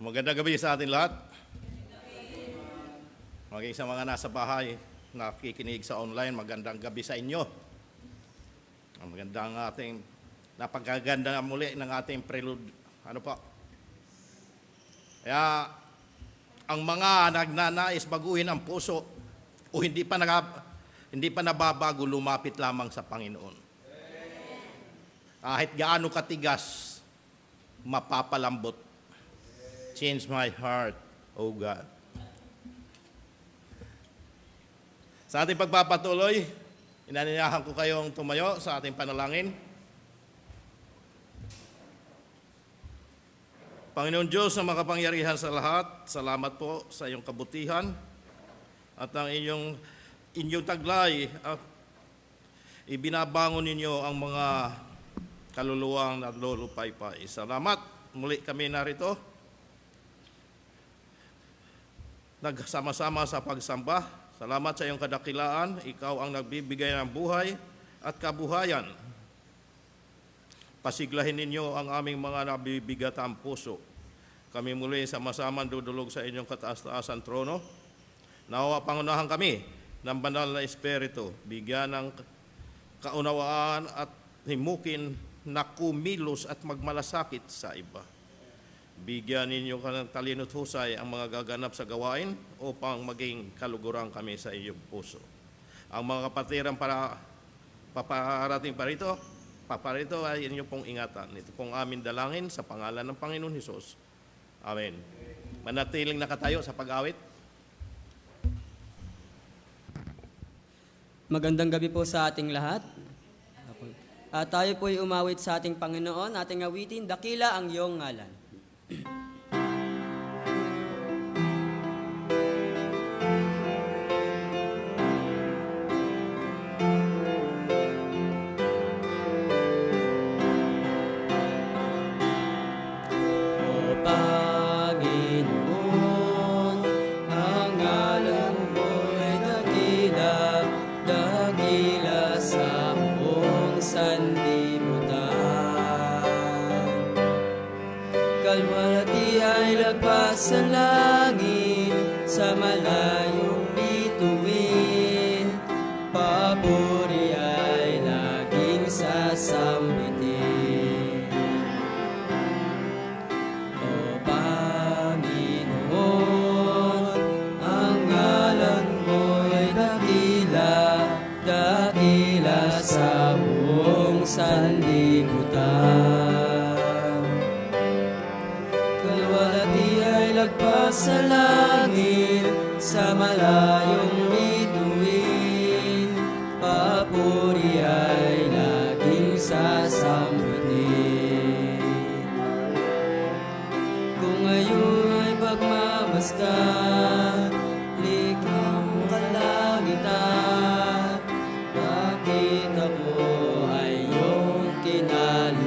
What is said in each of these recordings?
Magandang gabi sa atin lahat. Maging sa mga nasa bahay, nakikinig sa online, magandang gabi sa inyo. Ang magandang ating, napagaganda muli ng ating prelude. Ano po? Kaya, ang mga nagnanais baguhin ang puso o hindi pa nababago, lumapit lamang sa Panginoon. Kahit gaano katigas, mapapalambot. Change my heart, O God. Sa ating pagpapatuloy, inanyayahan ko kayong tumayo sa ating panalangin. Panginoon Diyos na makapangyarihan sa lahat, salamat po sa iyong kabutihan at ang inyong taglay. Ibinabangon ninyo ang mga kaluluwang naglulupaypay. Salamat, muli kami narito. Nagsama-sama sa pagsamba. Salamat sa iyong kadakilaan. Ikaw ang nagbibigay ng buhay at kabuhayan. Pasiglahin ninyo ang aming mga nabibigatang puso. Kami muli sama-sama dudulog sa inyong kataas-taasan trono. Nawa pangunahan kami ng banal na Espiritu. Bigyan ng kaunawaan at himukin na kumilos at magmalasakit sa iba. Bigyan ninyo ka ng talino't husay ang mga gaganap sa gawain upang maging kaluguran kami sa iyong puso. Ang mga kapatiran para paparating paparito ay inyo pong ingatan. Ito pong amin dalangin sa pangalan ng Panginoon Hesus. Amen. Manatiling nakatayo sa pag-awit. Magandang gabi po sa ating lahat. At tayo po ay umawit sa ating Panginoon, ating awitin, dakila ang iyong ngalan. Kalwalhati ay lagpas sa langit, sa malayong bituin. Papuri ay laging sasambitin. O Panginoon, ang ngalan mo'y dakila, dakila sa buong sanlibutan. Lagpas sa langit, sa malayong bituin, papuri ay laging sasambitin. Kung ngayon ay pagmamasdan, likhang kalangitan, bakit ako ay iyong kinalugdan?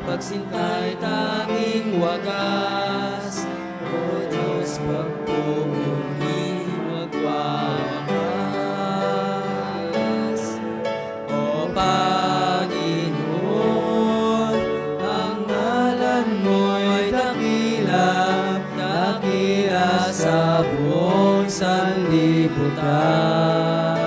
Pagsinta'y tanging wagas, O Diyos, pagpupuri magwawakas. O Panginoon, ang ngalan mo'y dakila, dakila sa buong sanlibutan.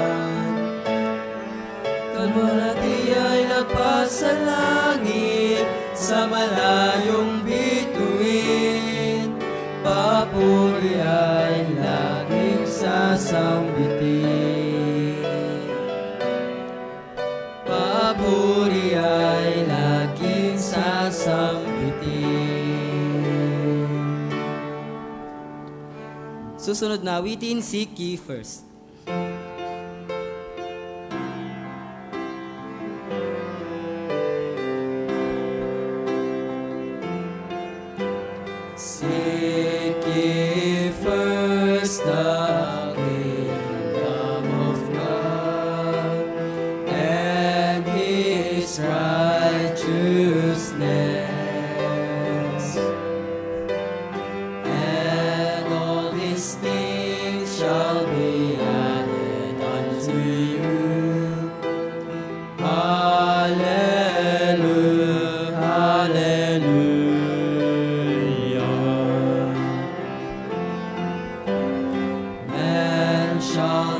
Kalwalhati ay lagpas sa langit, sa malayong bituin, papuri ay laging sasambitin. Papuri ay laging sasambitin. Susunod na awitin, Seek Ye First. Seek ye first the kingdom of God and His righteousness, and all these things shall be added unto you.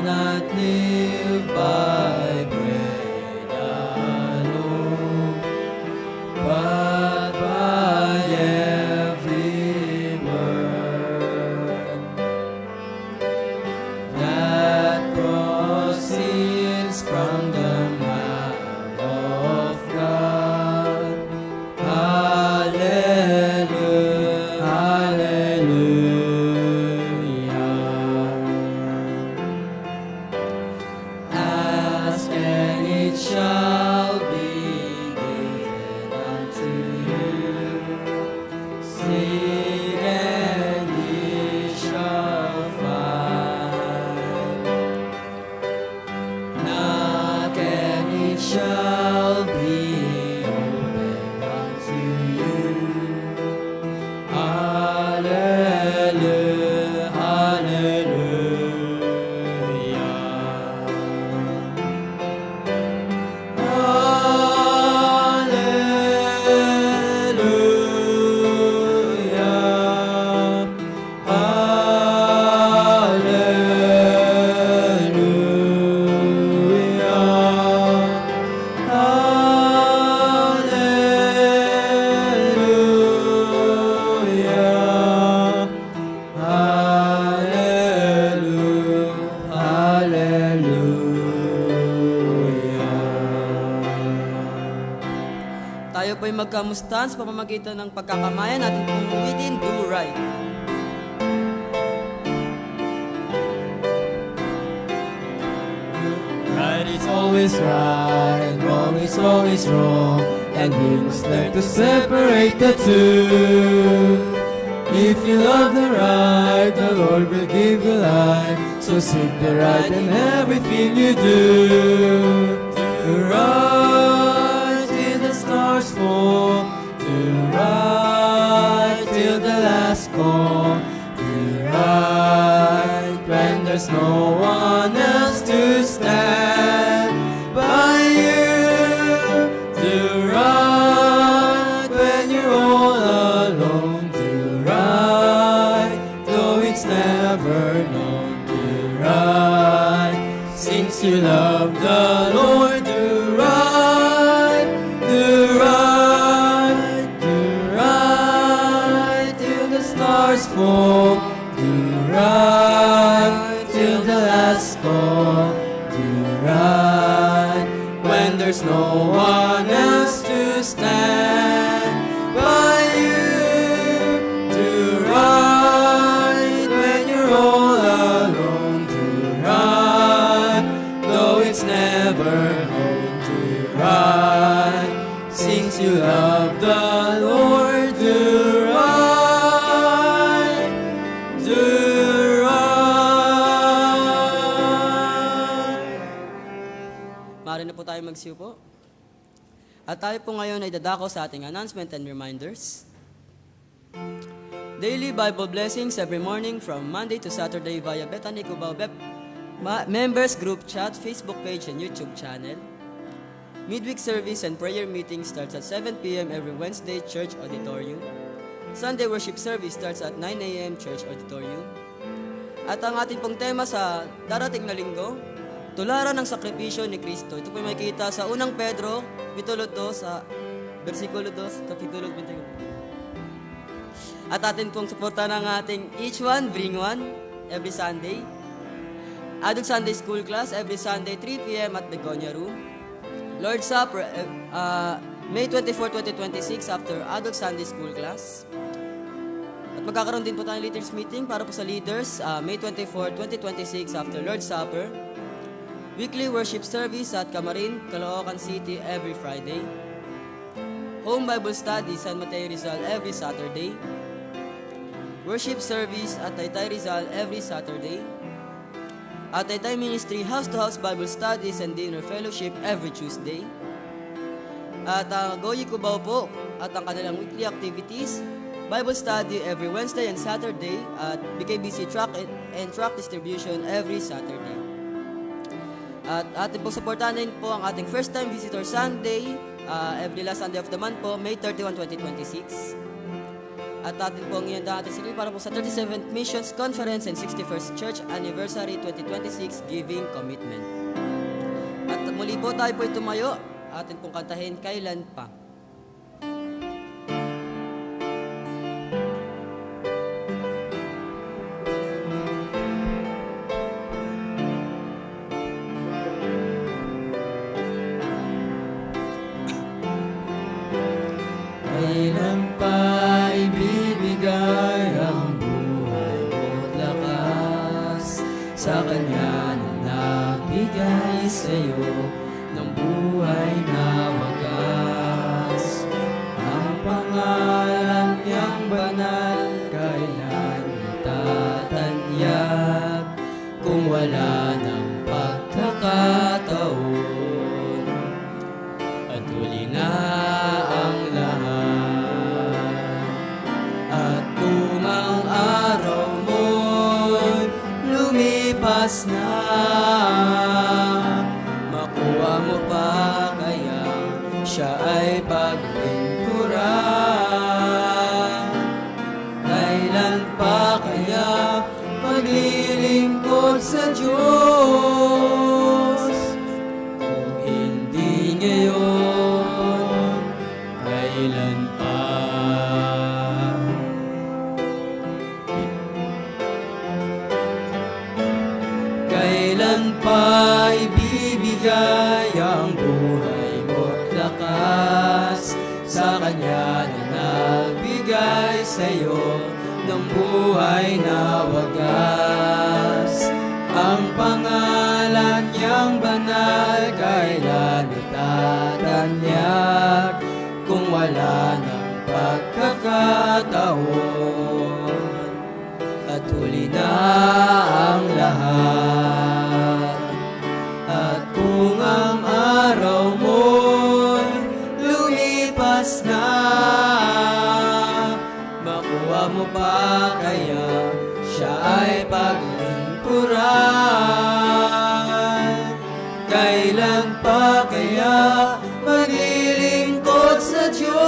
not live by bread alone, but by every word that proceeds from the mouth of God. Hallelujah, hallelujah. Ask and it shall be given unto you. Seek and ye shall find. Knock and it shall be opened unto you. Hallelujah, hallelujah. Hallelujah. Tayo po'y magkamustahan sa pamamagitan ng pagkakamayan natin pong uwitin, Do Right. Right is always right, and wrong is always wrong, and we must learn to separate the two. If you love the right, the Lord will give you life. So seek the right in everything you do. Do right till the stars fall. Do right till the last call. Do right when there's no one else to stand by you. Do right when you're all alone. Do right though it's never known. Do right since you love the Lord. Do right, do right, do right till the stars fall. Do right till the last call. Do right when there's no one else to stand by you. Do right when you're all alone. Do right though it's never known. Do right since you love the Lord. Do right, do right. Maaari na po tayo magsiupo. At tayo po ngayon ay dadako sa ating announcement and reminders. Daily Bible blessings every morning from Monday to Saturday via Bethany Cubao Members Group Chat, Facebook page, and YouTube channel. Midweek service and prayer meeting starts at 7 p.m. every Wednesday, Church Auditorium. Sunday worship service starts at 9 a.m. Church Auditorium. At ang ating pong tema sa darating na linggo, tularan ng sakripisyo ni Kristo. Ito po makikita sa unang Pedro, kapitulo 2, sa versikulo 2, kapitulo 20. At atin pong suportahan ang ating Each One, Bring One, every Sunday. Adult Sunday School class, every Sunday, 3 p.m. at Begonia Room. Lord's Supper, May 24, 2026, after Adult Sunday School class. At magkakaroon din po tayong leaders meeting para po sa leaders, May 24, 2026, after Lord's Supper. Weekly worship service at Camarin, Caloocan City, every Friday. Home Bible study, San Mateo Rizal, every Saturday. Worship service at Taytay Rizal, every Saturday. At Taytay Ministry, house-to-house Bible studies and dinner fellowship every Tuesday. At Goyi Cubao po, at ang kanilang weekly activities, Bible study every Wednesday and Saturday, at BKBC Track and Track Distribution every Saturday. At atin po supportahan din po ang ating First Time Visitor Sunday, every last Sunday of the month po, May 31, 2026. At atin po ang iyan ating sarili para po sa 37th Missions Conference and 61st Church Anniversary 2026 Giving Commitment. At muli po tayo po tumayo, atin pong kantahin, Kailan Pa. Kailan pa ibibigay ang buhay mo't lakas sa Kanya na nagbigay sa'yo ng buhay na wagas? Ang pangalan niyang banal kailan itatanyag kung wala ng pagkakataon at huli na ang lahat. At kung ang araw mo'y lumipas na, makuha mo pa kaya siya ay paglingkuran? Kailan pa kaya maglilingkod sa Diyos? Kung hindi ngayon, kailan pa? Kailan pa ibibigay ang buhay mo't lakas sa Kanya na nagbigay sa'yo ng buhay na wagas? Ang pangalan niyang banal kailan itatanyag kung wala ng pagkakataon at huli na ang lahat. At kung ang araw mo'y lumipas na, makuha mo pa kaya siya ay paglingkuran? Kailan pa kaya maglilingkod sa Diyos?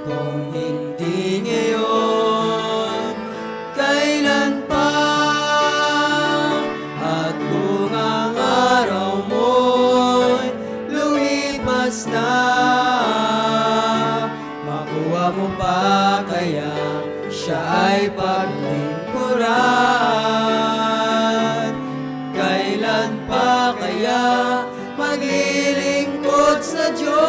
Kung hindi ngayon, kailan pa? At kung ang araw mo'y lumipas na, makuha mo pa kaya siya ay paglingkuran? Kailan pa kaya maglilingkod sa Diyos?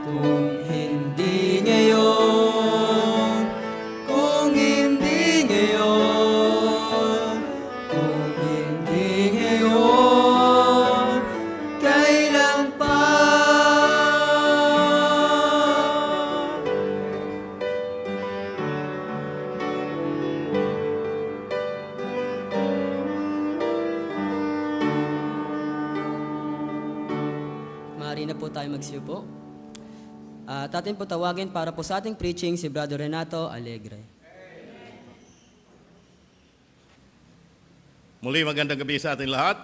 Kung hindi ngayon, kung hindi ngayon, kung hindi ngayon, kailan pa? Maaari na po tayo magsiupo. At atin po tawagin para po sa ating preaching si Brother Renato Alegre. Muli magandang gabi sa ating lahat.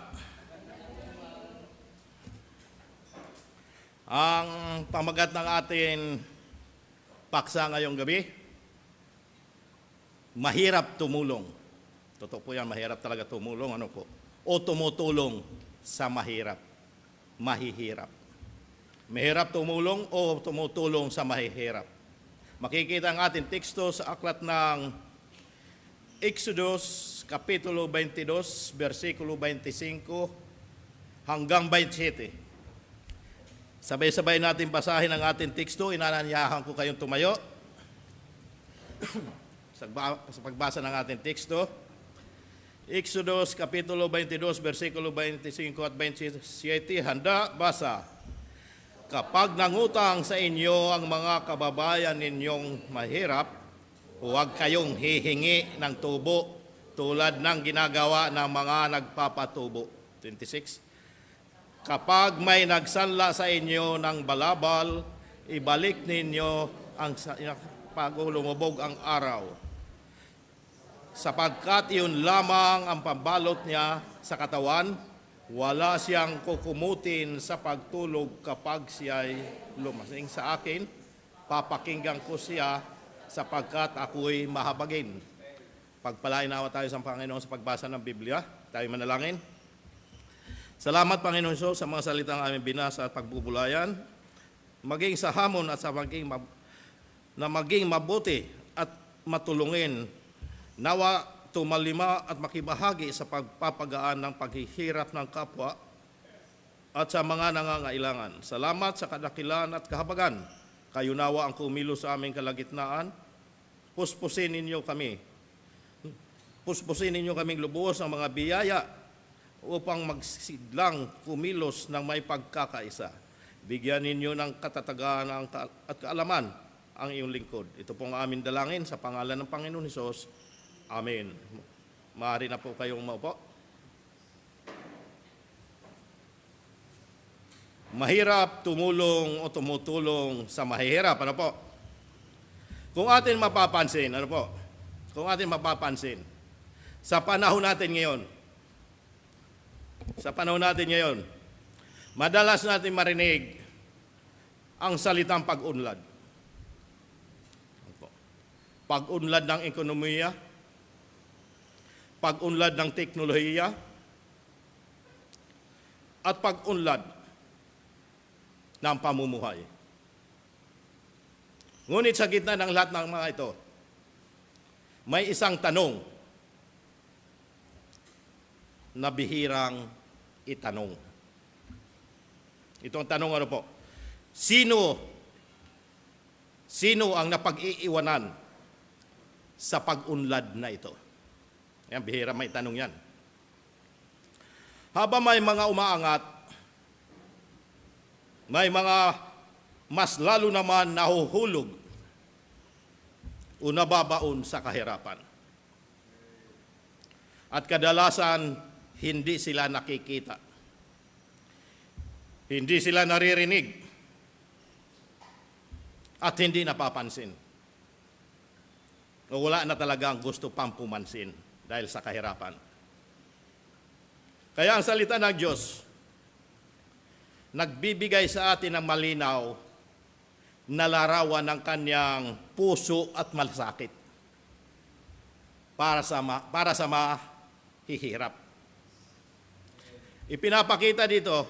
Ang pamagat ng ating paksa ngayong gabi, mahirap tumulong. Totoo po yan, mahirap talaga tumulong. Ano po? O tumutulong sa mahirap. Mahihirap. Mahirap tumulong o tumutulong sa mahihirap. Makikita ang ating teksto sa aklat ng Exodus, Kapitulo 22, versikulo 25 hanggang 27. Sabay-sabay natin basahin ang ating teksto. Inananyahan ko kayong tumayo sa pagbasa ng ating teksto. Exodus, Kapitulo 22, versikulo 25 at 27. Handa, basa. Kapag nangutang sa inyo ang mga kababayan ninyong mahirap, huwag kayong hihingi ng tubo tulad ng ginagawa ng mga nagpapatubo. 26. Kapag may nagsanla sa inyo ng balabal, ibalik ninyo ang pag lumubog ang araw. Sapagkat yun lamang ang pambalot niya sa katawan Wala siyang kukumutin sa pagtulog kapag siya'y lumasing sa akin. Papakinggan ko siya sapagkat ako'y mahabagin. Pagpalain nawa tayo sa Panginoon sa pagbasa ng Biblia. Tayo manalangin. Salamat, Panginoon Hesus, sa mga salitang aming binasa at pagbubulayan. Maging sa hamon at sa maging mabuti at matulungin. Nawa tumalima at makibahagi sa pagpapagaan ng paghihirap ng kapwa at sa mga nangangailangan. Salamat sa kadakilan at kahabagan. Kayo nawa ang kumilos sa aming kalagitnaan. Puspusin ninyo kami. Puspusin ninyo kaming lubos ng mga biyaya upang magsidlang kumilos ng may pagkakaisa. Bigyan ninyo ng katatagan at kaalaman ang iyong lingkod. Ito pong aming dalangin sa pangalan ng Panginoon Hesus. Amen. Maaari na po kayong maupo. Mahirap tumulong o tumutulong sa mahihirap. Ano po? Kung atin mapapansin, ano po? Kung atin mapapansin, sa panahon natin ngayon, madalas natin marinig ang salitang pag-unlad. Pag-unlad ng ekonomiya, pag-unlad ng teknolohiya, at pag-unlad ng pamumuhay. Ngunit sa gitna ng lahat ng mga ito, may isang tanong na bihirang itanong. Itong tanong ano po? Sino ang napag-iiwanan sa pag-unlad na ito? Yan, bihira may tanong yan. Habang may mga umaangat, may mga mas lalo naman nahuhulog o nababaon sa kahirapan. At kadalasan, hindi sila nakikita. Hindi sila naririnig. At hindi napapansin. O wala na talagang gusto pang pumansin dahil sa kahirapan. Kaya ang salita ng Diyos, nagbibigay sa atin ng malinaw na larawan ng kanyang puso at malasakit para sa mahihirap. Ipinapakita dito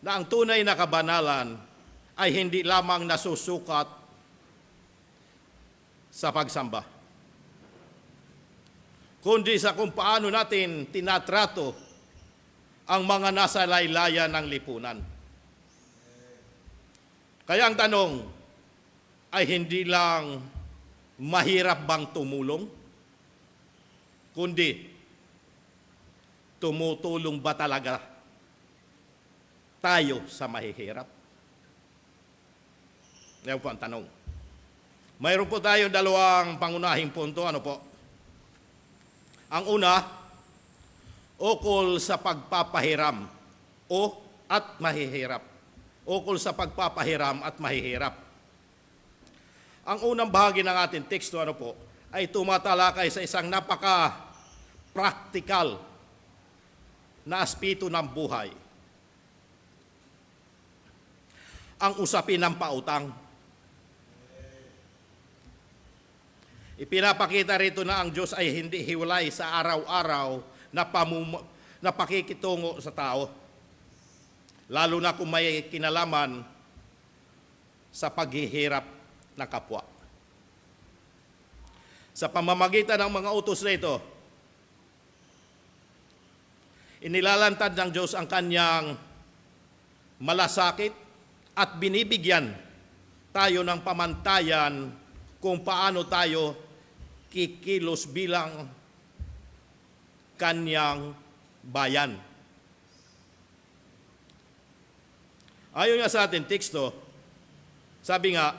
na ang tunay na kabanalan ay hindi lamang nasusukat sa pagsamba, kundi sa kung paano natin tinatrato ang mga nasa laylayan ng lipunan. Kaya ang tanong ay hindi lang mahirap bang tumulong, kundi tumutulong ba talaga tayo sa mahihirap? Yan po ang tanong. Mayroon po tayo dalawang pangunahing punto. Ano po? Ang una, ukol sa pagpapahiram at mahihirap. Ukol sa pagpapahiram at mahihirap. Ang unang bahagi ng ating teksto ano po, ay tumatalakay sa isang napaka-practical na aspeto ng buhay. Ang usapin ng pautang. Ipinapakita rito na ang Diyos ay hindi hiwalay sa araw-araw na pakikitungo sa tao. Lalo na kung may kinalaman sa paghihirap ng kapwa. Sa pamamagitan ng mga utos na ito, inilalantad ng Diyos ang kanyang malasakit at binibigyan tayo ng pamantayan kung paano tayo kikilos bilang kanyang bayan. Ayon nga sa ating teksto, sabi nga,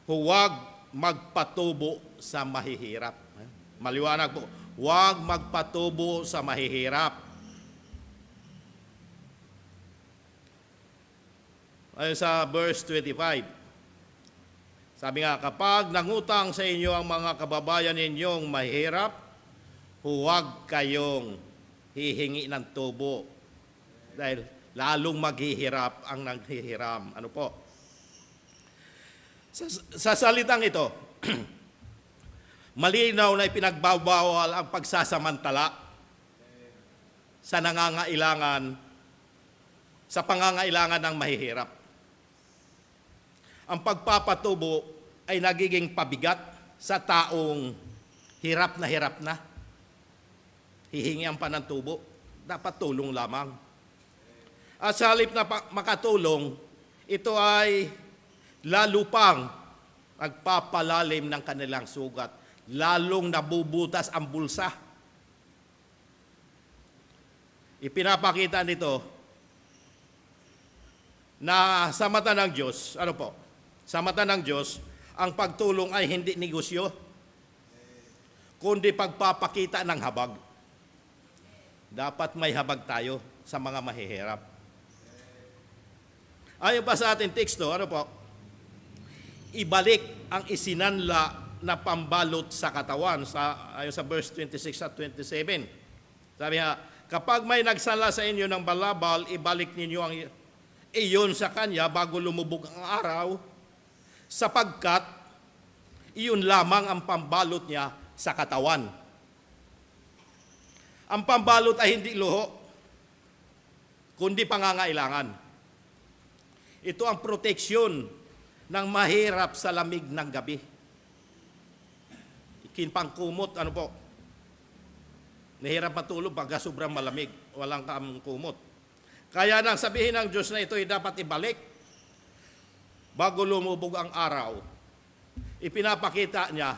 huwag magpatubo sa mahihirap. Maliwanag po, huwag magpatubo sa mahihirap. Ayon sa verse 25, sabi nga, kapag nangutang sa inyo ang mga kababayan ninyong mahirap, huwag kayong hihingi ng tubo Dahil lalong maghihirap ang naghihiram. Ano po? Sa salitang ito, malinaw na ipinagbabawal ang pagsasamantala sa nangangailangan, sa pangangailangan ng mahihirap. Ang pagpapatubo ay nagiging pabigat sa taong hirap na. Hihingian pa ng tubo, dapat tulong lamang. At sa halip na makatulong, ito ay lalo pang nagpapalalim ng kanilang sugat, lalong nabubutas ang bulsa. Ipinapakita nito na sa mata ng Diyos, ano po? Sa mata ng Diyos, ang pagtulong ay hindi negosyo, kundi pagpapakita ng habag. Dapat may habag tayo sa mga mahihirap. Ayon pa sa ating teksto, ano po? Ibalik ang isinanla na pambalot sa katawan, ayon sa verse 26 at 27. Sabi nga, kapag may nagsala sa inyo ng balabal, ibalik ninyo ang iyon sa kanya bago lumubog ang araw, sapagkat iyon lamang ang pambalot niya sa katawan. Ang pambalot ay hindi luho, kundi pangangailangan. Ito ang proteksyon ng mahirap sa lamig ng gabi. Ikinpangkumot, ano po? Nahirap matulog pagka sobrang malamig, walang kumot. Kaya nang sabihin ng Diyos na ito ay dapat ibalik bago lumubog ang araw. Ipinapakita niya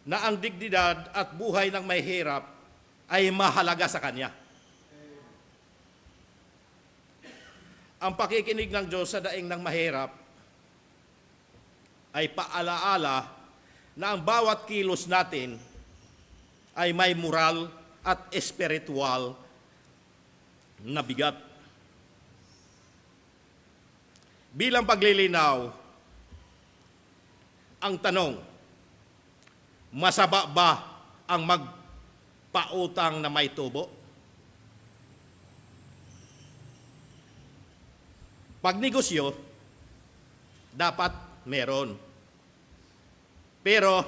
na ang dignidad at buhay ng mahirap ay mahalaga sa Kanya. Ang pakikinig ng Diyos sa daing ng mahirap ay paalaala na ang bawat kilos natin ay may moral at espiritual na bigat. Bilang paglilinaw, ang tanong, masaba ba ang magpautang na may tubo? Pag negosyo, dapat meron. Pero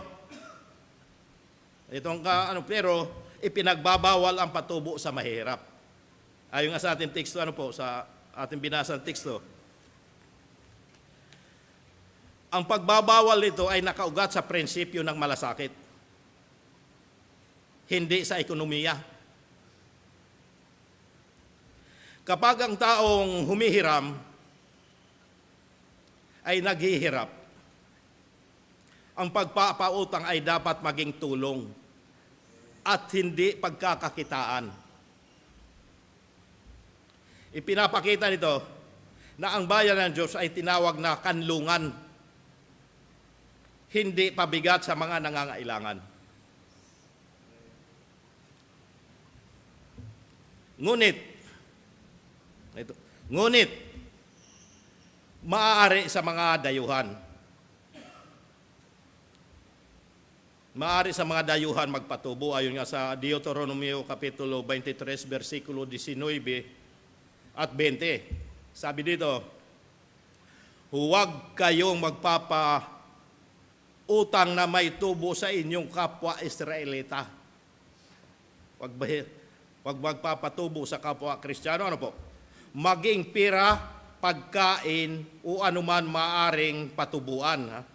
ipinagbabawal ang patubo sa mahirap. Ayon nga sa ating teksto, sa ating binasang teksto. Ang pagbabawal nito ay nakaugat sa prinsipyo ng malasakit, hindi sa ekonomiya. Kapag ang taong humihiram ay naghihirap, ang pagpapautang ay dapat maging tulong at hindi pagkakakitaan. Ipinapakita nito na ang bayan ng Diyos ay tinawag na kanlungan, hindi pabigat sa mga nangangailangan. Ngunit, maaari sa mga dayuhan. Maaari sa mga dayuhan magpatubo, ayon nga sa Deuteronomio Kapitulo 23, versikulo 19 at 20. Sabi dito, huwag kayong magpapautang na may tubo sa inyong kapwa Israelita. Huwag magpapatubo sa kapwa Kristiyano. Ano po? Maging pira, pagkain, o anuman maaring patubuan.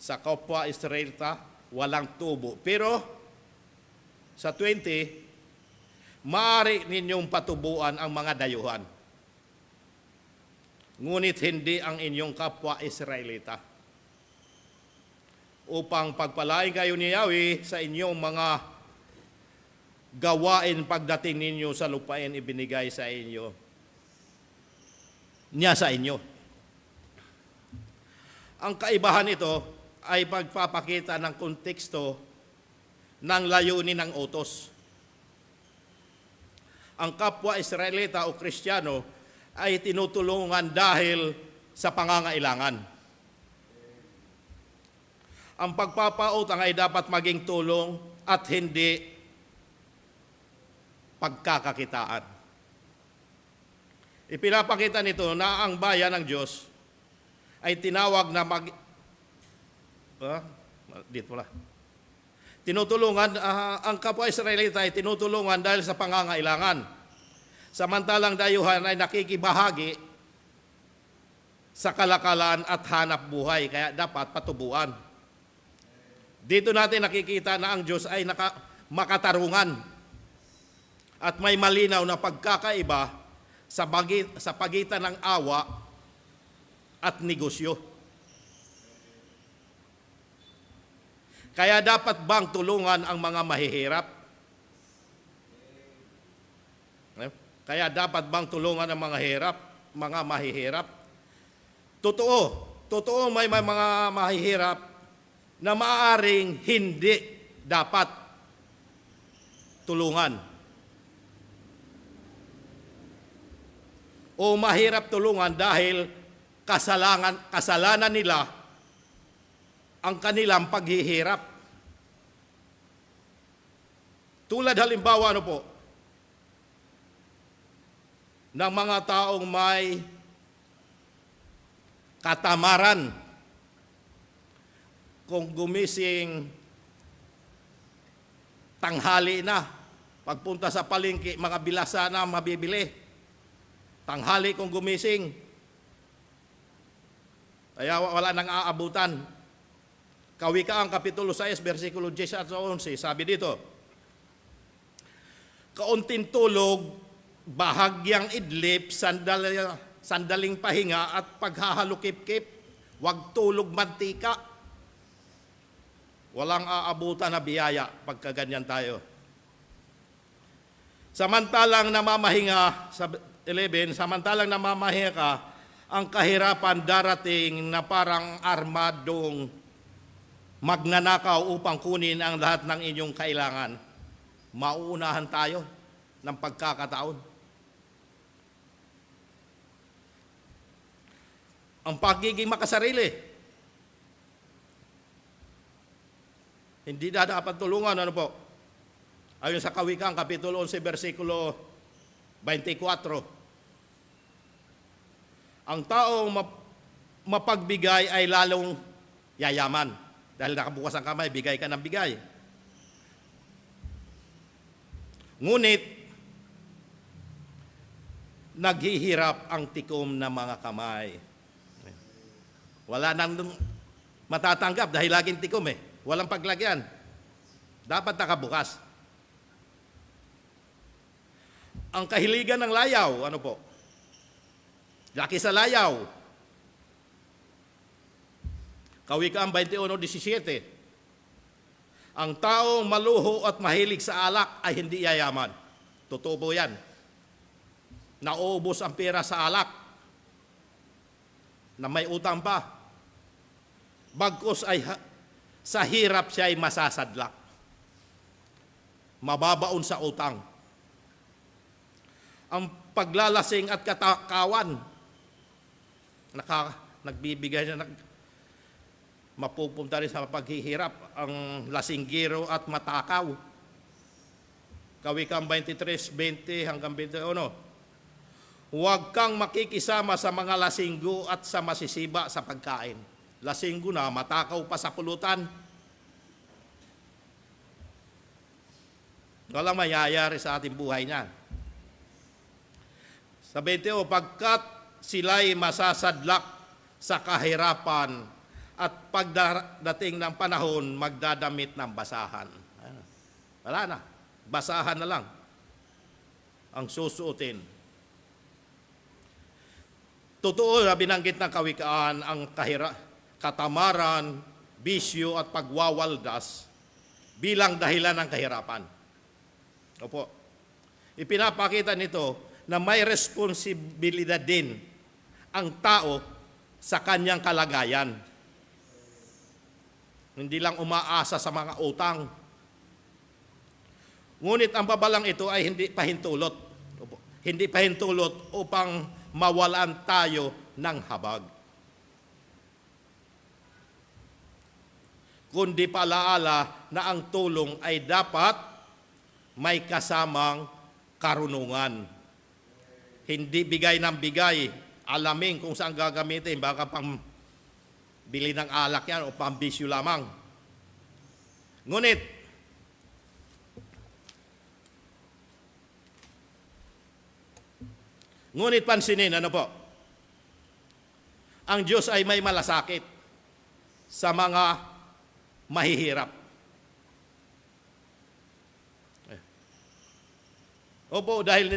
Sa kapwa Israelita, walang tubo. Pero sa 20, maaari ninyong patubuan ang mga dayuhan. Ngunit hindi ang inyong kapwa Israelita. Upang pagpalain kayo ni Yahweh sa inyong mga gawain pagdating ninyo sa lupain ibinigay sa inyo, niya sa inyo. Ang kaibahan ito ay pagpapakita ng konteksto ng layunin ng utos. Ang kapwa Israelita o Kristiyano ay tinutulungan dahil sa pangangailangan. Ang pagpapautang ay dapat maging tulong at hindi pagkakakitaan. Ipinapakita nito na ang bayan ng Diyos ay tinawag na dito pala. Tinutulungan, ang kapwa Israelita ay tinutulungan dahil sa pangangailangan. Samantalang dayuhan ay nakikibahagi sa kalakalan at hanap buhay, kaya dapat patubuan. Dito natin nakikita na ang Diyos ay makatarungan at may malinaw na pagkakaiba sa pagitan ng awa at negosyo. Kaya dapat bang tulungan ang mga mahihirap? Kaya dapat bang tulungan ang mga mahihirap? Totoo may mga mahihirap na maaaring hindi dapat tulungan. O mahirap tulungan dahil kasalanan nila ang kanilang paghihirap. Tulad halimbawa ng mga taong may katamaran. Kung gumising tanghali na, pagpunta sa palengke, mga bilasa na mabibili. Tanghali kung gumising, kaya wala nang aabutan. Kawikaan, Kapitulo 6, versikulo 10 at 11, sabi dito, kaunting tulog, bahagyang idlip, sandaling pahinga at paghahalukip-kip, wag tulog mantika. Walang aabutan na biyaya pagka ganyan tayo. Samantalang namamahinga, sa 11, samantalang namamahinga ka, ang kahirapan darating na parang armadong magnanakaw upang kunin ang lahat ng inyong kailangan. Mauunahan tayo ng pagkakataon. Ang pagiging makasarili, hindi na dapat tulungan. Ayon sa Kawikaan, Kapitulo 11, versikulo 24. Ang taong mapagbigay ay lalong yayaman. Dahil nakabukas ang kamay, bigay ka ng bigay. Ngunit, naghihirap ang tikom na mga kamay. Wala nang matatanggap dahil laging tikom Walang paglagyan. Dapat nakabukas. Ang kahiligan ng layaw, laki sa layaw. Kawikaan 21:17. Ang taong maluho at mahilig sa alak ay hindi yayaman. Totoo po yan. Naubos ang pera sa alak na may utang pa. Bagkus ay sa hirap siya ay masasadlak. Mababaon sa utang. Ang paglalasing at katakawan, nagbibigay siya, mapupunta rin sa paghihirap ang lasinggero at matakaw. Kawikaan 23:20 hanggang 21. Huwag kang makikisama sa mga lasinggo at sa masisiba sa pagkain. Lasinggo na, matakaw pa sa pulutan. Walang mayayari sa ating buhay niyan. Sa 20, pagkat sila'y masasadlak sa kahirapan at pagdating ng panahon, magdadamit ng basahan. Wala na. Basahan na lang ang susuotin. Totoo na binanggit ng Kawikaan ang katamaran, bisyo at pagwawaldas bilang dahilan ng kahirapan. Opo. Ipinapakita nito na may responsibilidad din ang tao sa kanyang kalagayan. Hindi lang umaasa sa mga utang. Ngunit ang babalang ito ay hindi pahintulot. Hindi pahintulot upang mawalan tayo ng habag. Kundi paalaala na ang tulong ay dapat may kasamang karunungan. Hindi bigay ng bigay, alamin kung saan gagamitin, baka pang bili ng alak yan o pambisyo lamang. Ngunit pansinin, ano po? Ang Diyos ay may malasakit sa mga mahihirap. Opo, dahil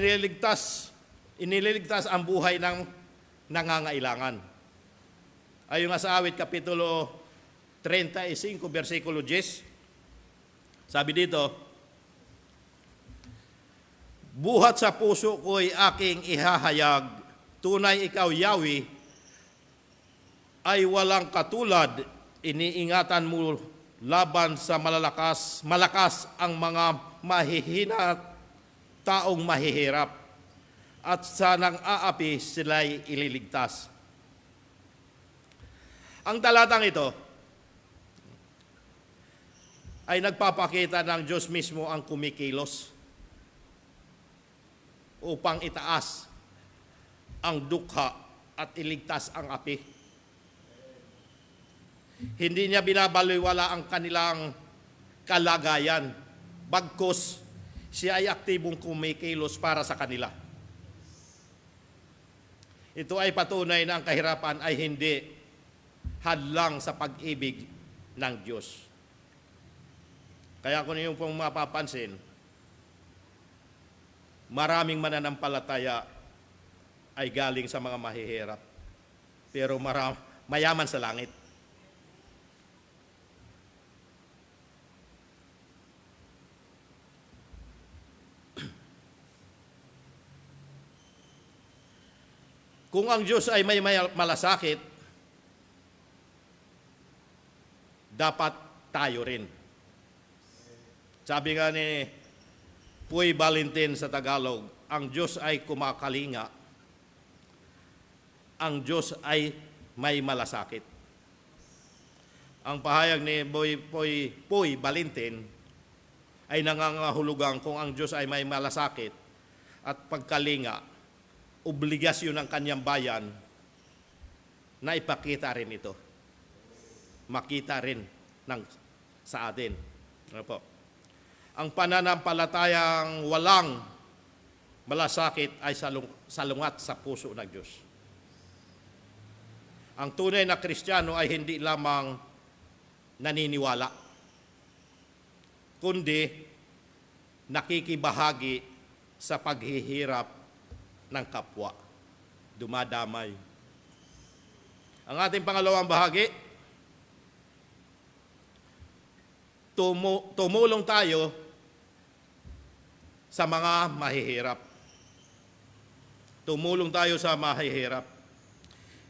iniligtas ang buhay ng nangangailangan. Ayon nga sa Awit, Kapitulo 35, versikulo 10, sabi dito, buhat sa puso ko'y aking ihahayag, tunay ikaw, Yahweh, ay walang katulad, iniingatan mo laban sa malakas ang mga mahihina taong mahihirap, at sa nang aapi sila'y ililigtas. Ang talatang ito ay nagpapakita ng Diyos mismo ang kumikilos upang itaas ang dukha at iligtas ang api. Hindi niya binabaliwala ang kanilang kalagayan, bagkus siya ay aktibong kumikilos para sa kanila. Ito ay patunay na ang kahirapan ay hindi hadlang sa pag-ibig ng Diyos. Kaya kung yung pong mapapansin, maraming mananampalataya ay galing sa mga mahihirap, pero mayaman sa langit. Kung ang Diyos ay may malasakit, dapat tayo rin. Sabi nga ni Puy Valentin sa Tagalog, ang Diyos ay kumakalinga, ang Diyos ay may malasakit. Ang pahayag ni Puy Valentin ay nangangahulugang kung ang Diyos ay may malasakit at pagkalinga, obligasyon ng kanyang bayan na ipakita rin ito. Makita rin sa atin. Ano po? Ang pananampalatayang walang malasakit ay salungat sa puso ng Diyos. Ang tunay na Kristiyano ay hindi lamang naniniwala, kundi nakikibahagi sa paghihirap ng kapwa. Dumadamay. Ang ating pangalawang bahagi, tumulong tayo sa mga mahihirap. Tumulong tayo sa mahihirap.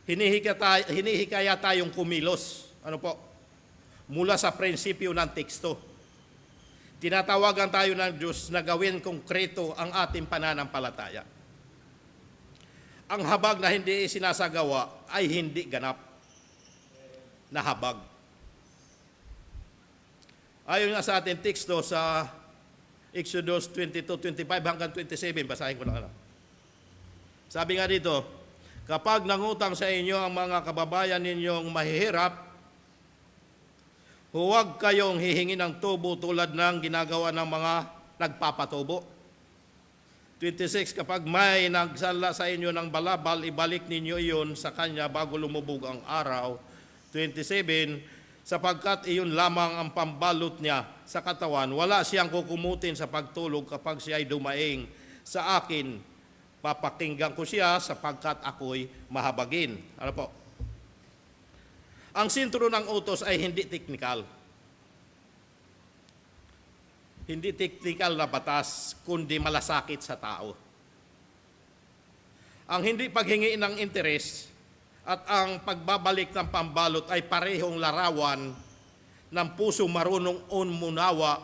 Hinihikaya tayong kumilos. Ano po? Mula sa prinsipyo ng teksto. Tinatawagan tayo ng Diyos na gawin konkreto ang ating pananampalataya. Ang habag na hindi sinasagawa ay hindi ganap na habag. Ayon nga sa ating teksto sa Exodus 22:25 hanggang 27, basahin ko lang. Sabi nga dito, kapag nangutang sa inyo ang mga kababayan ninyong mahihirap, huwag kayong hihingi ng tubo tulad ng ginagawa ng mga nagpapatubo. 26, kapag may nagsala sa inyo ng balabal, ibalik ninyo iyon sa kanya bago lumubog ang araw. 27, sapagkat iyon lamang ang pambalot niya sa katawan, wala siyang kukumutin sa pagtulog kapag siya ay dumaing sa akin. Papakinggan ko siya sapagkat ako'y mahabagin. Ano po? Ang sentro ng utos ay hindi teknikal. Hindi teknikal na batas, kundi malasakit sa tao. Ang hindi paghingi ng interes at ang pagbabalik ng pambalot ay parehong larawan ng puso marunong umunawa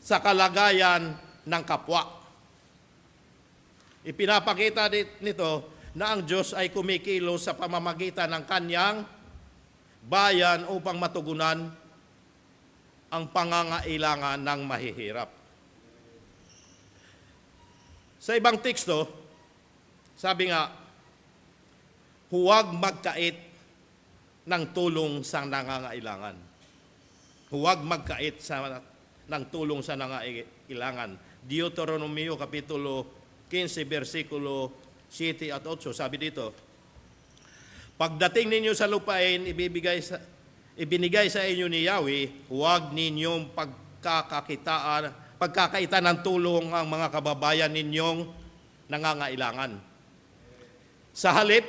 sa kalagayan ng kapwa. Ipinapakita nito na ang Diyos ay kumikilos sa pamamagitan ng kanyang bayan upang matugunan ang pangangailangan ng mahihirap. Sa ibang teksto, sabi nga, huwag magkait ng tulong sa nangangailangan. Huwag magkait ng tulong sa nangangailangan. Deuteronomio Kapitulo 15, versikulo 7 at 8, sabi dito, pagdating ninyo sa lupain, ibinigay sa inyo ni Yahweh, huwag ninyong pagkakaitan ng tulong ang mga kababayan ninyong nangangailangan. Sa halip,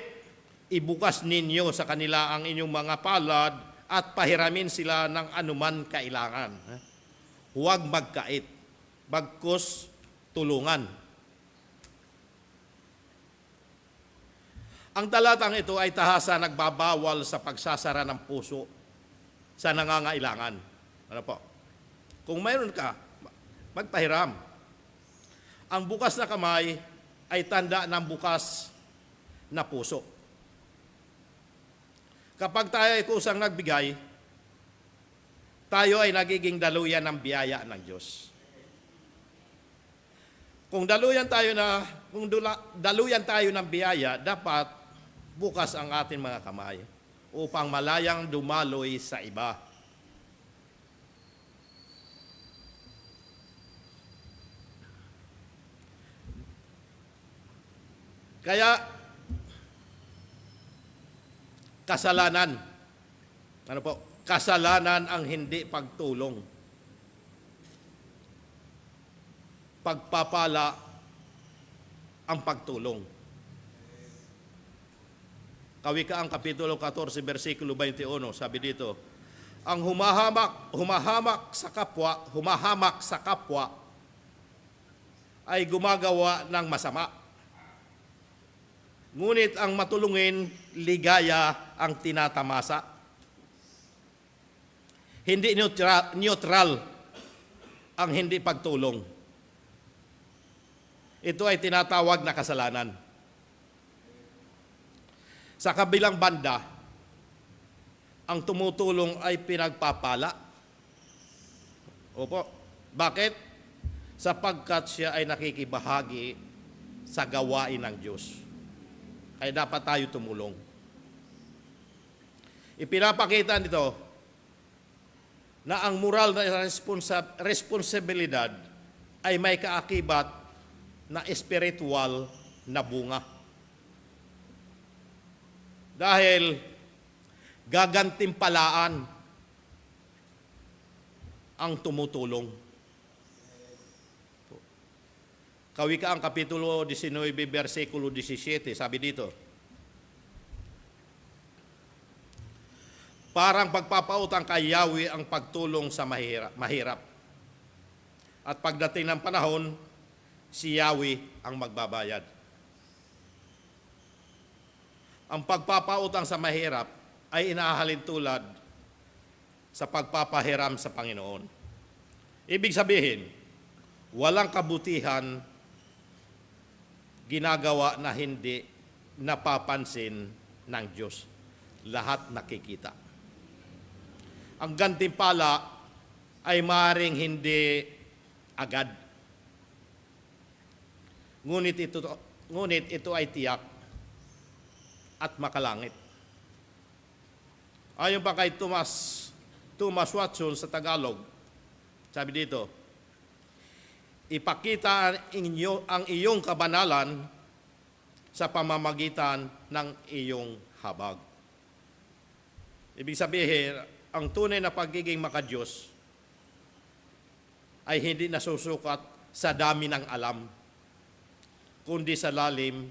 ibukas ninyo sa kanila ang inyong mga palad at pahiramin sila ng anuman kailangan. Huwag magkait, bagkus tulungan. Ang talatang ito ay tahasa nagbabawal sa pagsasara ng puso sa nangangailangan. Ano po? Kung mayroon ka, magpahiram. Ang bukas na kamay ay tanda ng bukas na puso. Kapag tayo ay kusang nagbigay, tayo ay nagiging daluyan ng biyaya ng Diyos. Kung daluyan tayo ng biyaya, dapat bukas ang ating mga kamay upang malayang dumaloy sa iba. Kaya, kasalanan. Ano po? Kasalanan ang hindi pagtulong. Pagpapala ang pagtulong. Kawikaan Kapitulo 14, versikulo 21, sabi dito, ang humahamak sa kapwa ay gumagawa ng masama. Ngunit ang matulungin, ligaya ang tinatamasa. Hindi neutral ang hindi pagtulong. Ito ay tinatawag na kasalanan. Sa kabilang banda, ang tumutulong ay pinagpapala. Opo. Bakit? Sapagkat siya ay nakikibahagi sa gawain ng Diyos. Ay dapat tayo tumulong. Ipinapakita nito na ang moral na responsibilidad ay may kaakibat na espiritual na bunga. Dahil gagantimpalaan ang tumutulong. Kawikaan Kapitulo 19, versikulo 17, sabi dito, parang pagpapautang kay Yahweh ang pagtulong sa mahirap. At pagdating ng panahon, si Yahweh ang magbabayad. Ang pagpapautang sa mahirap ay inahalin tulad sa pagpapahiram sa Panginoon. Ibig sabihin, walang kabutihan ginagawa na hindi napapansin ng Diyos. Lahat nakikita. Ang gantimpala ay maaaring hindi agad. Ngunit ito ay tiyak at makalangit. Ayon pa kay Thomas Watson sa Tagalog, sabi dito, ipakita ang iyong kabanalan sa pamamagitan ng iyong habag. Ibig sabihin, ang tunay na pagiging makadiyos ay hindi nasusukat sa dami ng alam, kundi sa lalim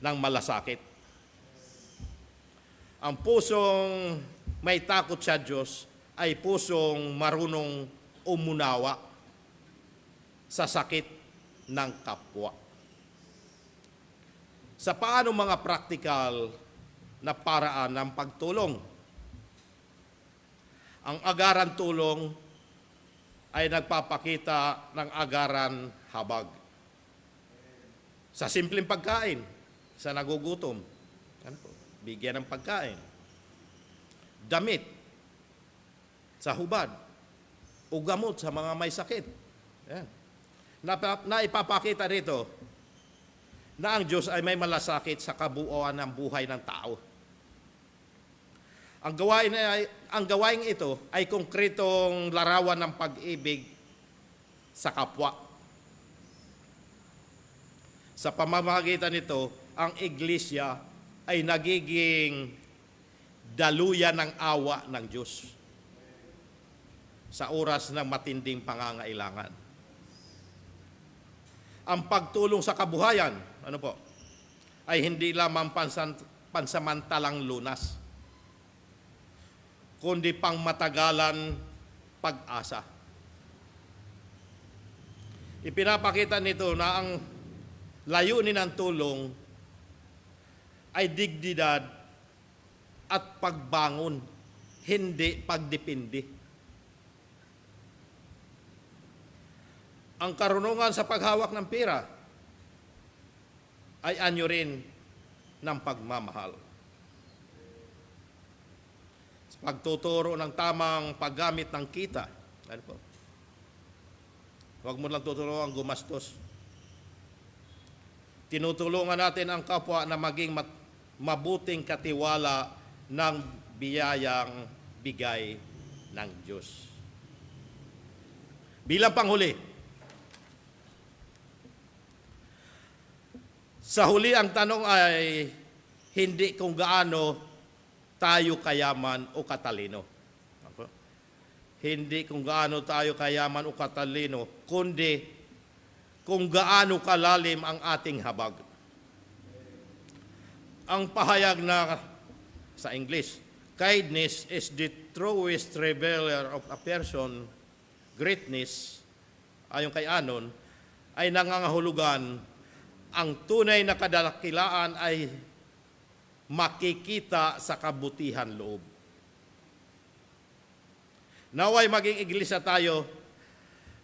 ng malasakit. Ang pusong may takot sa Diyos ay pusong marunong umunawa sa sakit ng kapwa. Sa paano mga praktikal na paraan ng pagtulong? Ang agaran tulong ay nagpapakita ng agaran habag. Sa simpleng pagkain, sa nagugutom, bigyan ng pagkain. Damit, sa hubad, o gamot sa mga may sakit. Yan. na ipapakita rito na ang Diyos ay may malasakit sa kabuuan ng buhay ng tao. Ang gawain ito ay konkretong larawan ng pag-ibig sa kapwa. Sa pamamagitan nito, ang iglesia ay nagiging daluyan ng awa ng Diyos sa oras ng matinding pangangailangan. Ang pagtulong sa kabuhayan, ay hindi lamang pansamantalang lunas, kundi pangmatagalan pag-asa. Ipinapakita nito na ang layunin ng tulong ay dignidad at pagbangon, hindi pagdepende. Ang karunungan sa paghawak ng pera ay anyo rin ng pagmamahal. Pagtuturo ng tamang paggamit ng kita. Huwag mo lang tuturuan gumastos. Tinutulungan natin ang kapwa na maging mabuting katiwala ng biyayang bigay ng Diyos. Bilang panghuli, sa huli ang tanong ay hindi kung gaano tayo kayaman o katalino. Hindi kung gaano tayo kayaman o katalino, kundi kung gaano kalalim ang ating habag. Ang pahayag na sa English, kindness is the truest revealer of a person. Greatness, ayon kay Anon, ay nangangahulugan ang tunay na kadakilaan ay makikita sa kabutihan loob. Naway maging iglesia tayo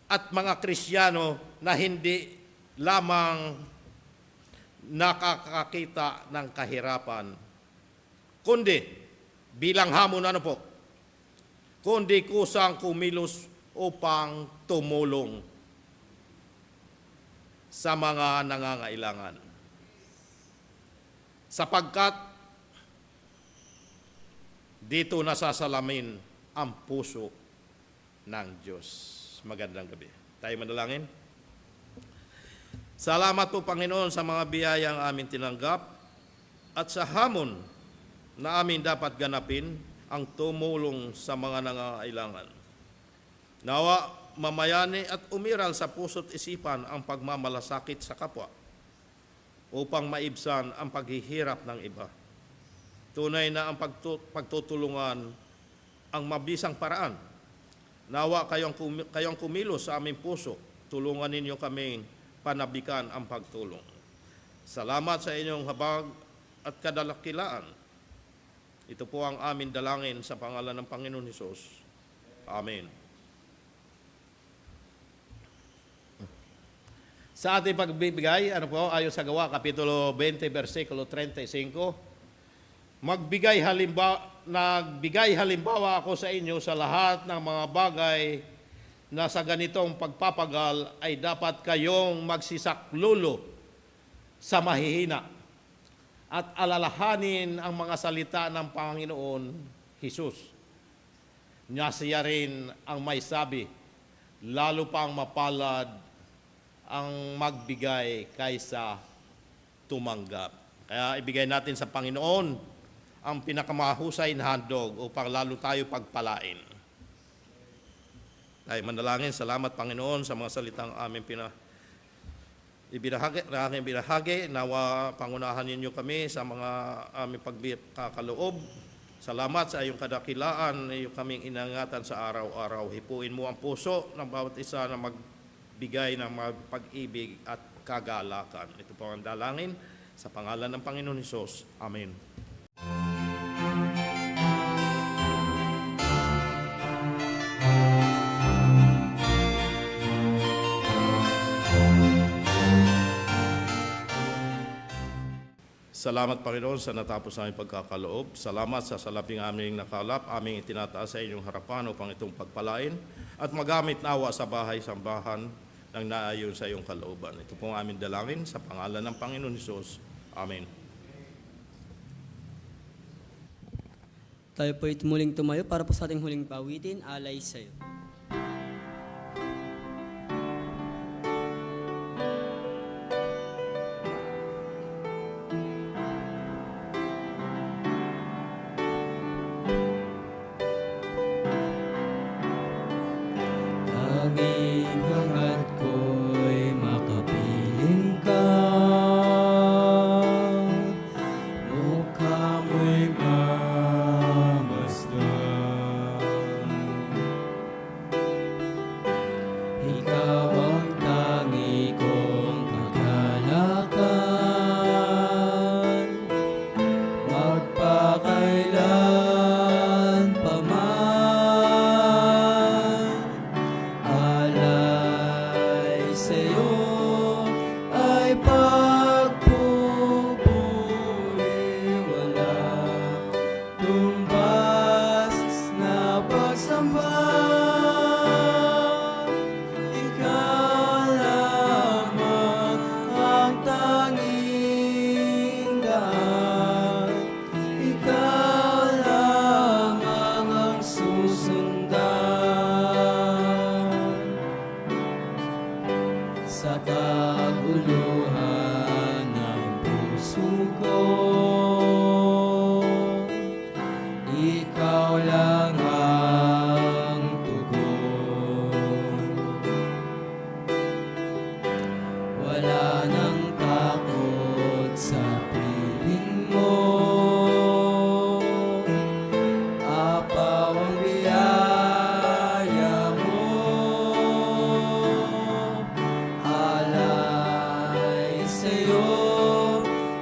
at mga Kristiyano na hindi lamang nakakakita ng kahirapan, kundi bilang hamon kundi kusang kumilos upang tumulong sa mga nangangailangan. Sapagkat dito nasasalamin ang puso ng Diyos. Magandang gabi. Tayo manalangin. Salamat po, Panginoon, sa mga biyayang amin tinanggap at sa hamon na amin dapat ganapin ang tumulong sa mga nangangailangan. Nawa mamayani at umiral sa puso't isipan ang pagmamalasakit sa kapwa upang maibsan ang paghihirap ng iba. Tunay na ang pagtutulungan ang mabisang paraan. Nawa kayong kumilos sa aming puso, tulungan ninyo kaming panabikan ang pagtulong. Salamat sa inyong habag at kadalakilaan. Ito po ang amin dalangin sa pangalan ng Panginoon Hesus. Amen. Sa ating pagbibigay, ayon sa Gawa, Kapitulo 20, versikulo 35, nagbigay halimbawa ako sa inyo sa lahat ng mga bagay na sa ganitong pagpapagal ay dapat kayong magsisaklulo sa mahihina at alalahanin ang mga salita ng Panginoon Hesus. Niya siya rin ang may sabi, lalo pang mapalad ang magbigay kaysa tumanggap. Kaya ibigay natin sa Panginoon ang pinakamahusay na handog upang lalo tayo pagpalain. Tayo manalangin, salamat Panginoon sa mga salitang aming ibinahagi. Nawa pangunahan ninyo kami sa mga aming pagkakaloob. Salamat sa iyong kadakilaan, iyong kaming inangatan sa araw-araw. Hipuin mo ang puso ng bawat isa na magbigay ng pag-ibig at kagalakan. Ito po ang dalangin sa pangalan ng Panginoon Hesus. Amen. Salamat Panginoon sa natapos aming pagkakaloob. Salamat sa salaping aming nakalap, aming itinataas sa inyong harapan upang itong pagpalain at magamit nawa sa bahay-sambahan ng naayon sa iyong kalooban. Ito po ang aming dalangin sa pangalan ng Panginoon Hesus. Amen. Tayo po muling tumayo para po sa ating huling pawitin, alay sa'yo. Tanging hangad ko'y makapiling ka, mukha mo'y mamasdan. Ikaw ang tangi kong kagalakan, magpakailan pa man. Alay sa'yo ay pagpupuri, walang tumbas na pagsamba. Ikaw lamang ang tanging daan, ikaw lamang ang susundan. Sa kaguluhan ng puso ko, ikaw lang ang tugon. Wala nang takot sa piling mo, apaw ang biyaya mo. Alay sa'yo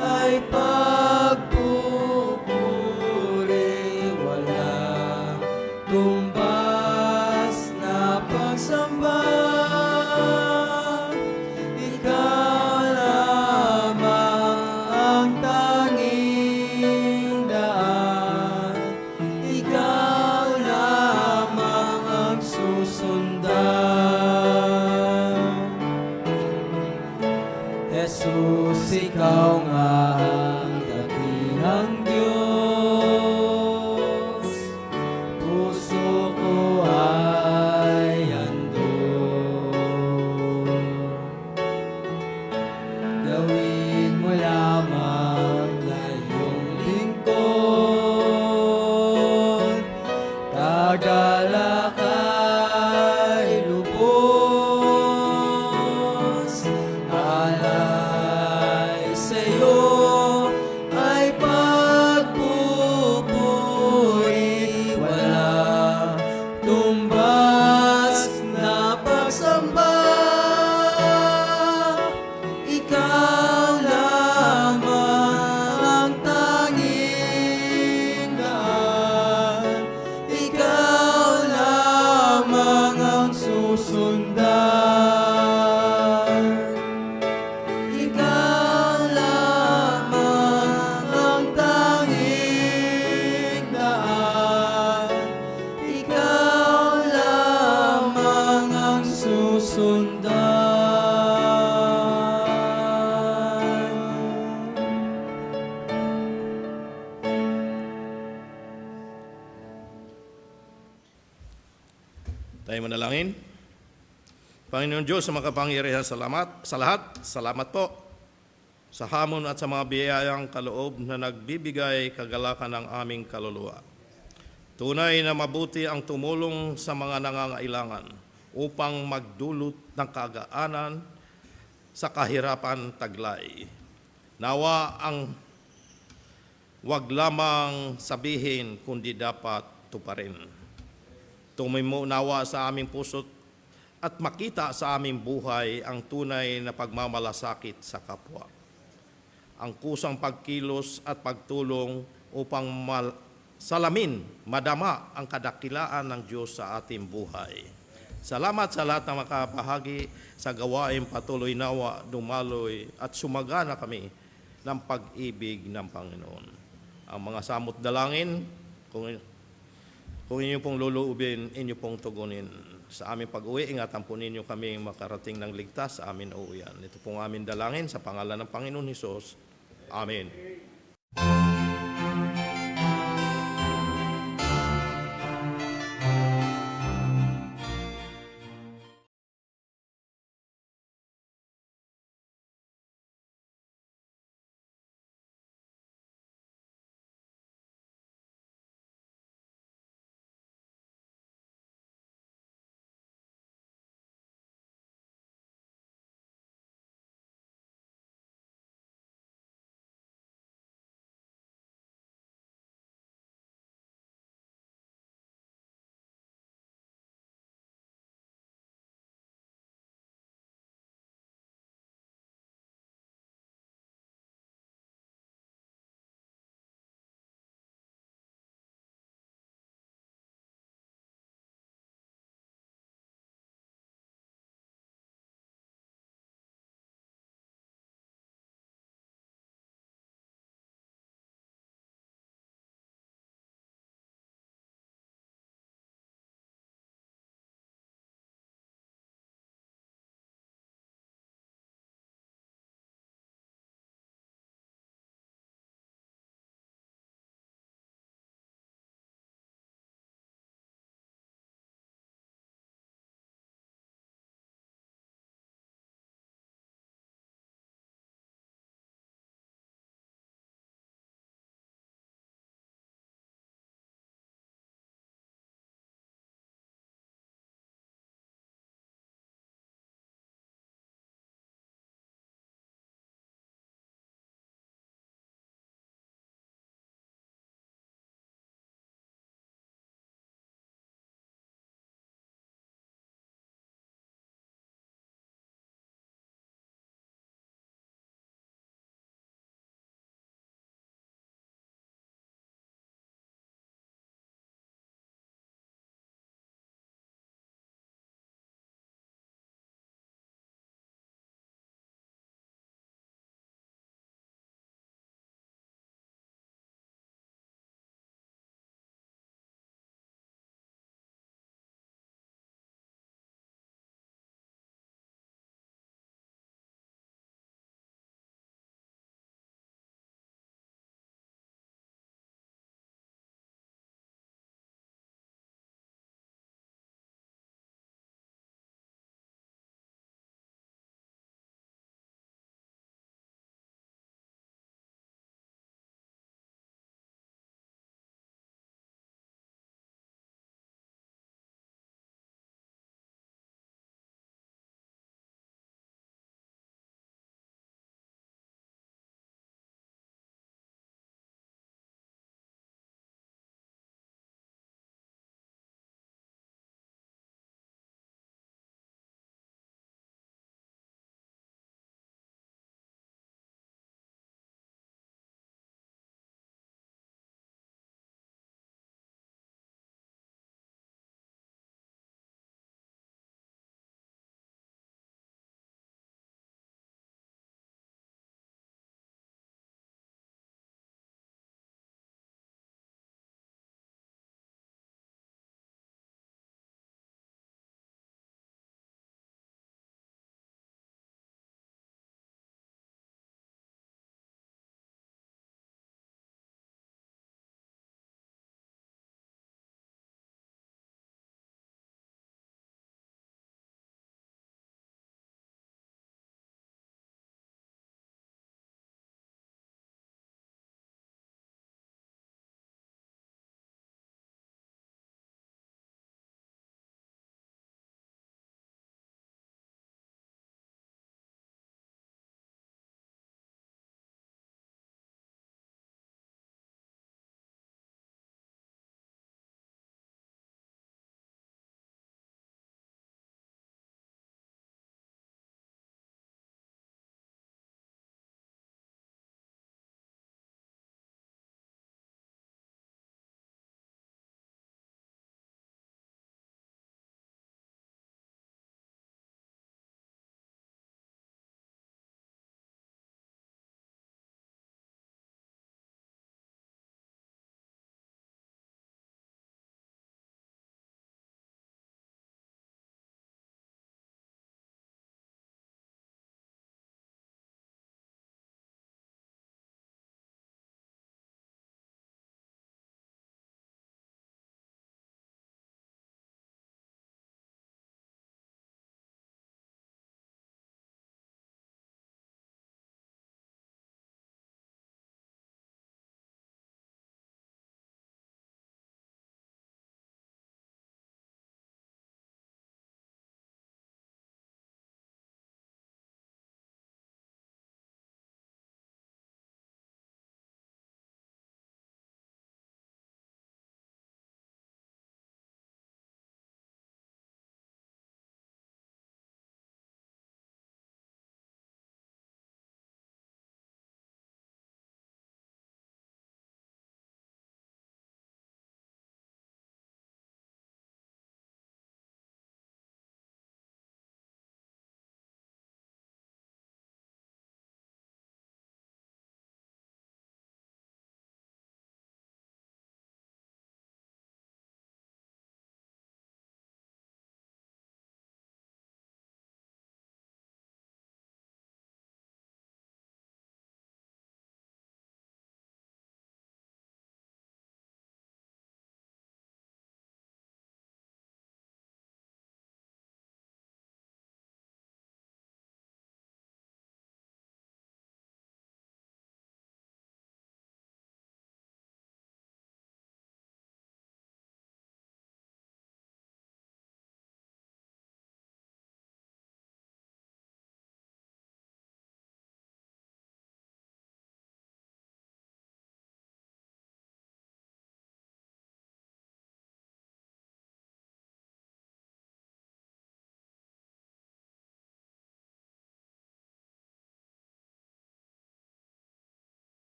ay pagpupuri, walang tumbas na pagsamba. Ikaw lamang ang tanging daan, ikaw lamang ang susundan. Jesus, ikaw nga ang dakilang Diyos, puso ko ay handog. Gawin mo lamang na iyong lingkod, kagala kay lubos. Alay sa'yo ay pagpupuri, walang tumbas na pagsamba. Ikaw lamang ang tanging daan, ikaw lamang ang susundan. Ikaw lamang ang tanging daan, ikaw lamang ang susundan. Tayo manalangin. Panginoon Diyos sa makapangyarihan sa lahat, salamat po sa hamon at sa mga biyayang kaloob na nagbibigay kagalakan ng aming kaluluwa. Tunay na mabuti ang tumulong sa mga nangangailangan upang magdulot ng kagaanan sa kahirapan taglay. Nawa ang wag lamang sabihin kundi dapat tuparin. Tumimo nawa sa aming puso't at makita sa aming buhay ang tunay na pagmamalasakit sa kapwa. Ang kusang pagkilos at pagtulong upang salamin, madama ang kadakilaan ng Diyos sa ating buhay. Salamat sa lahat ng makabahagi sa gawain patuloy nawa, dumaloy at sumagana kami ng pag-ibig ng Panginoon. Ang mga samot dalangin, kung Kung inyo pong luluubin, inyo pong tugunin. Sa aming pag-uwi, ingatan po ninyo kami makarating ng ligtas sa amin uuwian. Ito pong aming dalangin sa pangalan ng Panginoon Hesus. Amen.